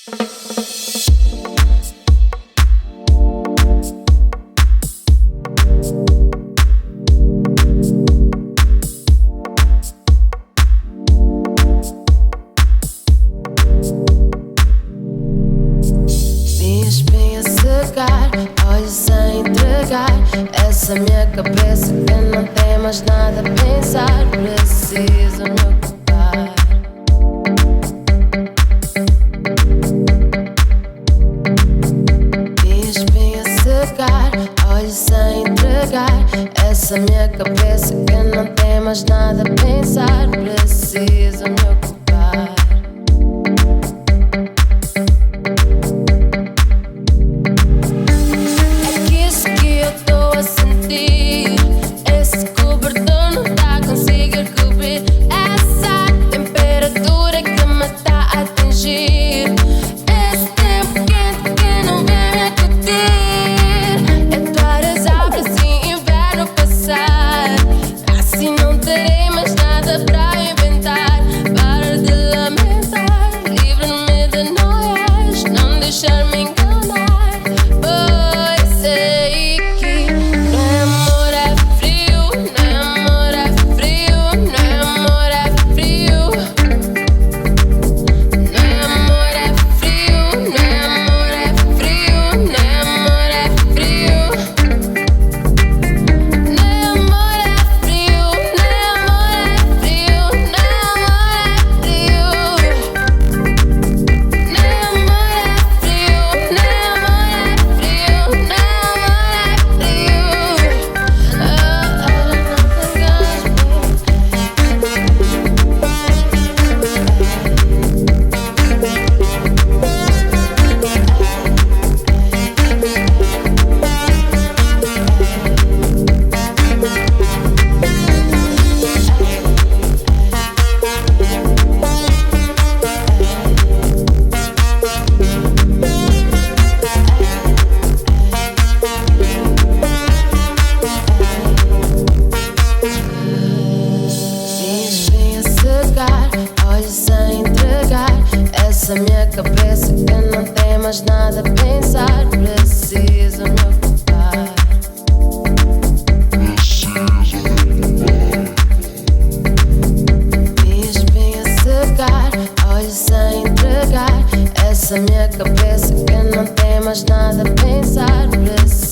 Olho sem entregar essa minha cabeça que não tem mais nada a pensar. Preciso me ocupar. Espinha secar, olho sem entregar essa minha cabeça que não tem mais nada a pensar. Preciso me ocupar. Essa minha cabeça que não tem mais nada a pensar. Preciso me ocupar. Espinha secar, olho sem entregar. Essa minha cabeça que não tem mais nada a pensar. Preciso